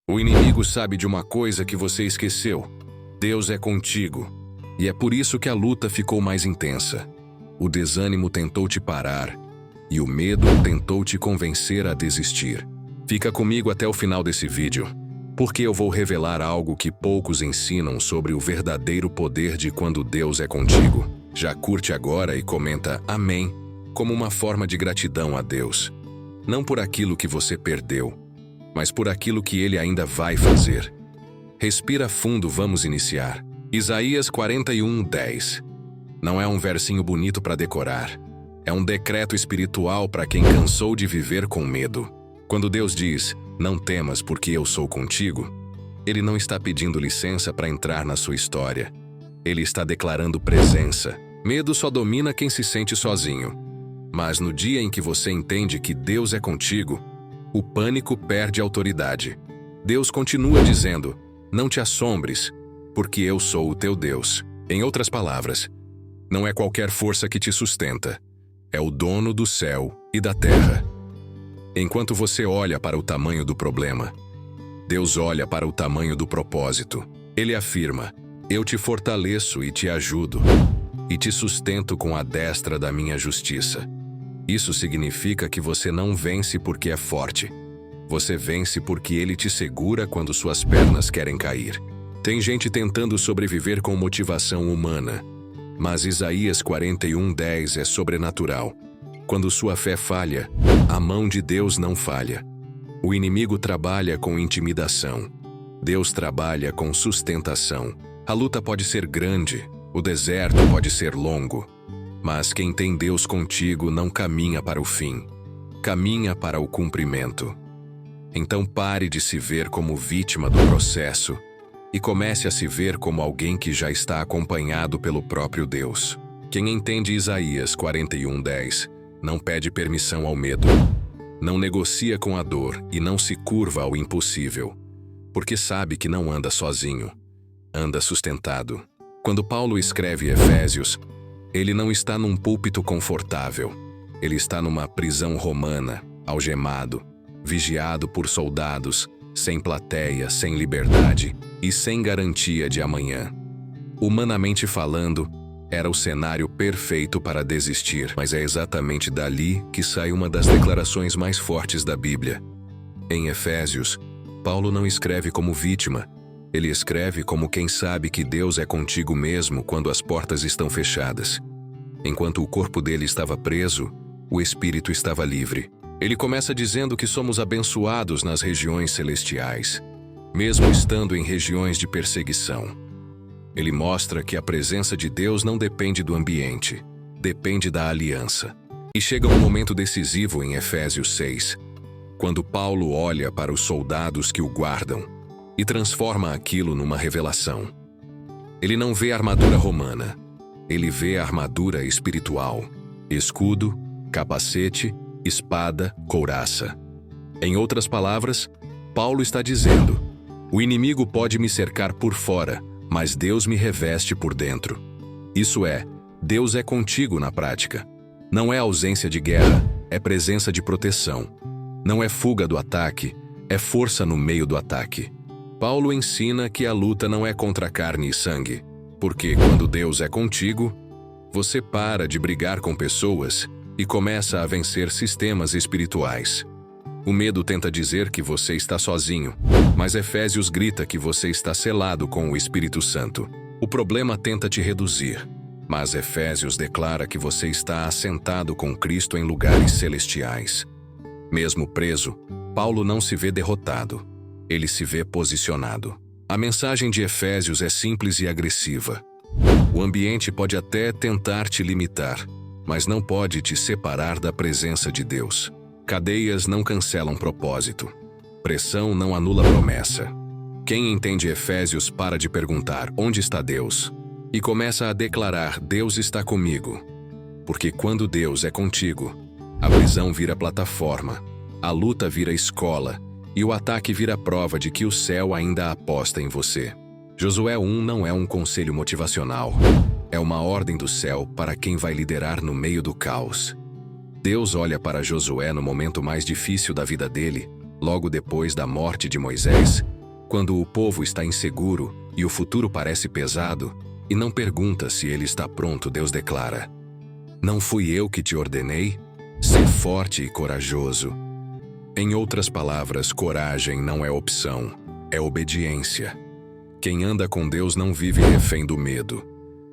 O inimigo sabe de uma coisa que você esqueceu: Deus é contigo. E é por isso que a luta ficou mais intensa. O desânimo tentou te parar, e o medo tentou te convencer a desistir. Fica comigo até o final desse vídeo, porque eu vou revelar algo que poucos ensinam sobre o verdadeiro poder de quando Deus é contigo. Já curte agora e comenta Amém, como uma forma de gratidão a Deus. Não por aquilo que você perdeu, mas por aquilo que Ele ainda vai fazer. Respira fundo, vamos iniciar. Isaías 41:10. Não é um versinho bonito para decorar. É um decreto espiritual para quem cansou de viver com medo. Quando Deus diz, não temas porque eu sou contigo, Ele não está pedindo licença para entrar na sua história. Ele está declarando presença. Medo só domina quem se sente sozinho. Mas no dia em que você entende que Deus é contigo, o pânico perde autoridade. Deus continua dizendo, não te assombres, porque eu sou o teu Deus. Em outras palavras, não é qualquer força que te sustenta. É o dono do céu e da terra. Enquanto você olha para o tamanho do problema, Deus olha para o tamanho do propósito. Ele afirma, eu te fortaleço e te ajudo, e te sustento com a destra da minha justiça. Isso significa que você não vence porque é forte. Você vence porque Ele te segura quando suas pernas querem cair. Tem gente tentando sobreviver com motivação humana, mas Isaías 41:10 é sobrenatural. Quando sua fé falha, a mão de Deus não falha. O inimigo trabalha com intimidação. Deus trabalha com sustentação. A luta pode ser grande, o deserto pode ser longo, mas quem tem Deus contigo não caminha para o fim, caminha para o cumprimento. Então pare de se ver como vítima do processo e comece a se ver como alguém que já está acompanhado pelo próprio Deus. Quem entende Isaías 41:10 não pede permissão ao medo, não negocia com a dor e não se curva ao impossível, porque sabe que não anda sozinho, anda sustentado. Quando Paulo escreve Efésios, ele não está num púlpito confortável, ele está numa prisão romana, algemado, vigiado por soldados, sem plateia, sem liberdade e sem garantia de amanhã. Humanamente falando, era o cenário perfeito para desistir, mas é exatamente dali que sai uma das declarações mais fortes da Bíblia. Em Efésios, Paulo não escreve como vítima, ele escreve como quem sabe que Deus é contigo mesmo quando as portas estão fechadas. Enquanto o corpo dele estava preso, o espírito estava livre. Ele começa dizendo que somos abençoados nas regiões celestiais, mesmo estando em regiões de perseguição. Ele mostra que a presença de Deus não depende do ambiente, depende da aliança. E chega um momento decisivo em Efésios 6, quando Paulo olha para os soldados que o guardam e transforma aquilo numa revelação. Ele não vê a armadura romana, ele vê a armadura espiritual, escudo, capacete, espada, couraça. Em outras palavras, Paulo está dizendo, o inimigo pode me cercar por fora, mas Deus me reveste por dentro. Isso é, Deus é contigo na prática. Não é ausência de guerra, é presença de proteção. Não é fuga do ataque, é força no meio do ataque. Paulo ensina que a luta não é contra carne e sangue, porque quando Deus é contigo, você para de brigar com pessoas e começa a vencer sistemas espirituais. O medo tenta dizer que você está sozinho, mas Efésios grita que você está selado com o Espírito Santo. O problema tenta te reduzir, mas Efésios declara que você está assentado com Cristo em lugares celestiais. Mesmo preso, Paulo não se vê derrotado, ele se vê posicionado. A mensagem de Efésios é simples e agressiva. O ambiente pode até tentar te limitar, mas não pode te separar da presença de Deus. Cadeias não cancelam propósito. Pressão não anula promessa. Quem entende Efésios para de perguntar onde está Deus e começa a declarar Deus está comigo. Porque quando Deus é contigo, a prisão vira plataforma, a luta vira escola e o ataque vira prova de que o céu ainda aposta em você. Josué 1 não é um conselho motivacional, é uma ordem do céu para quem vai liderar no meio do caos. Deus olha para Josué no momento mais difícil da vida dele, logo depois da morte de Moisés, Quando o povo está inseguro e o futuro parece pesado, e não pergunta se ele está pronto, Deus declara: Não fui eu que te ordenei? Ser forte e corajoso. Em outras palavras, coragem não é opção, é obediência. Quem anda com Deus não vive refém do medo.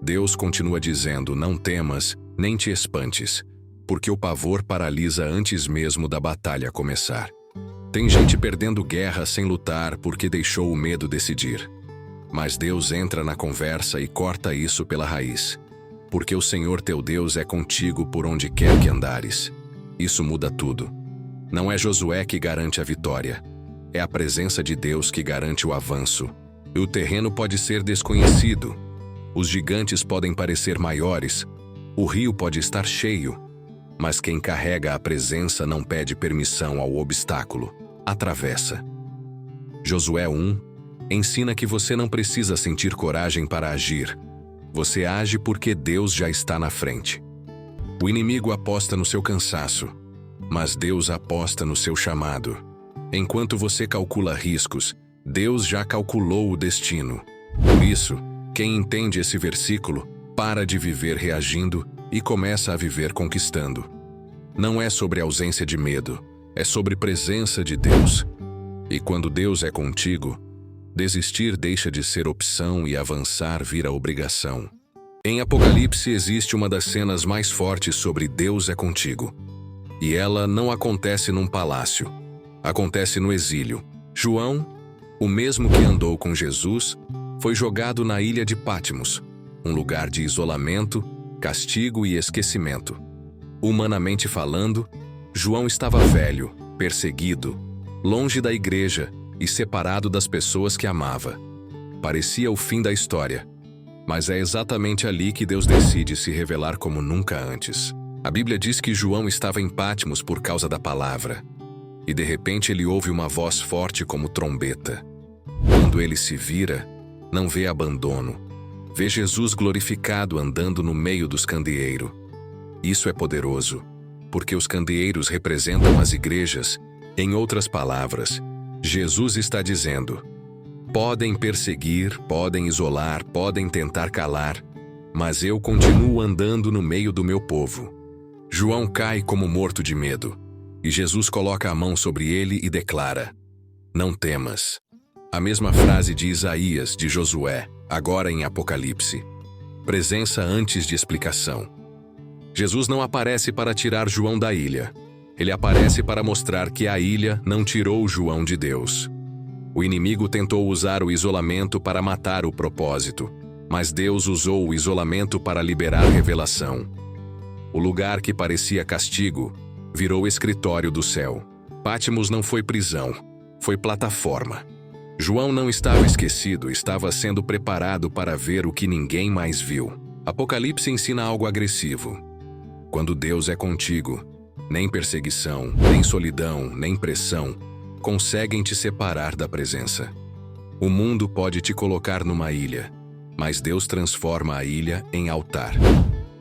Deus continua dizendo: Não temas, nem te espantes, porque o pavor paralisa antes mesmo da batalha começar. Tem gente perdendo guerra sem lutar porque deixou o medo decidir. Mas Deus entra na conversa e corta isso pela raiz. Porque o Senhor teu Deus é contigo por onde quer que andares. Isso muda tudo. Não é Josué que garante a vitória. É a presença de Deus que garante o avanço. E o terreno pode ser desconhecido. Os gigantes podem parecer maiores. O rio pode estar cheio. Mas quem carrega a presença não pede permissão ao obstáculo. Atravessa. Josué 1 ensina que você não precisa sentir coragem para agir. Você age porque Deus já está na frente. O inimigo aposta no seu cansaço, mas Deus aposta no seu chamado. Enquanto você calcula riscos, Deus já calculou o destino. Por isso, quem entende esse versículo, para de viver reagindo e começa a viver conquistando. Não é sobre ausência de medo, é sobre presença de Deus. E quando Deus é contigo, desistir deixa de ser opção e avançar vira obrigação. Em Apocalipse existe uma das cenas mais fortes sobre Deus é contigo. E ela não acontece num palácio, acontece no exílio. João, o mesmo que andou com Jesus, foi jogado na ilha de Patmos, um lugar de isolamento, castigo e esquecimento. Humanamente falando, João estava velho, perseguido, longe da igreja e separado das pessoas que amava. Parecia o fim da história, mas é exatamente ali que Deus decide se revelar como nunca antes. A Bíblia diz que João estava em Patmos por causa da palavra, e de repente ele ouve uma voz forte como trombeta. Quando ele se vira, não vê abandono, vê Jesus glorificado andando no meio dos candeeiros. Isso é poderoso, porque os candeeiros representam as igrejas. Em outras palavras, Jesus está dizendo: podem perseguir, podem isolar, podem tentar calar, mas eu continuo andando no meio do meu povo. João cai como morto de medo, e Jesus coloca a mão sobre ele e declara: Não temas. A mesma frase de Isaías, de Josué, agora em Apocalipse. Presença antes de explicação. Jesus não aparece para tirar João da ilha. Ele aparece para mostrar que a ilha não tirou João de Deus. O inimigo tentou usar o isolamento para matar o propósito, mas Deus usou o isolamento para liberar revelação. O lugar que parecia castigo virou escritório do céu. Patmos não foi prisão, foi plataforma. João não estava esquecido, estava sendo preparado para ver o que ninguém mais viu. Apocalipse ensina algo agressivo. Quando Deus é contigo, nem perseguição, nem solidão, nem pressão conseguem te separar da presença. O mundo pode te colocar numa ilha, mas Deus transforma a ilha em altar.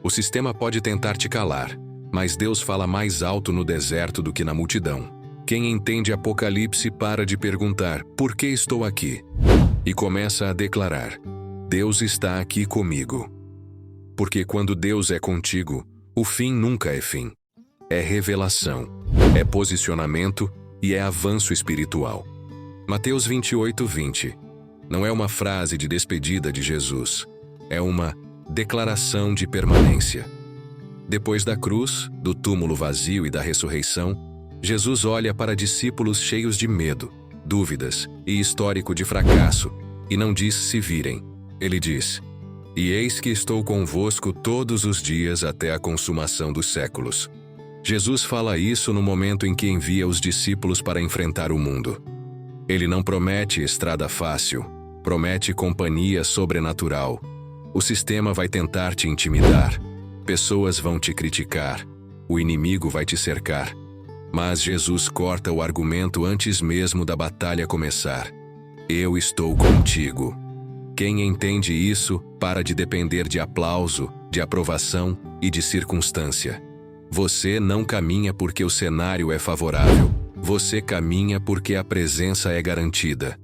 O sistema pode tentar te calar, mas Deus fala mais alto no deserto do que na multidão. Quem entende Apocalipse para de perguntar: por que estou aqui? E começa a declarar: Deus está aqui comigo. Porque quando Deus é contigo, o fim nunca é fim. É revelação, é posicionamento e é avanço espiritual. Mateus 28:20 não é uma frase de despedida de Jesus, é uma declaração de permanência. Depois da cruz, do túmulo vazio e da ressurreição, Jesus olha para discípulos cheios de medo, dúvidas e histórico de fracasso, e não diz se virem. Ele diz: E eis que estou convosco todos os dias até a consumação dos séculos. Jesus fala isso no momento em que envia os discípulos para enfrentar o mundo. Ele não promete estrada fácil, promete companhia sobrenatural. O sistema vai tentar te intimidar, pessoas vão te criticar, o inimigo vai te cercar. Mas Jesus corta o argumento antes mesmo da batalha começar. Eu estou contigo. Quem entende isso para de depender de aplauso, de aprovação e de circunstância. Você não caminha porque o cenário é favorável. Você caminha porque a presença é garantida.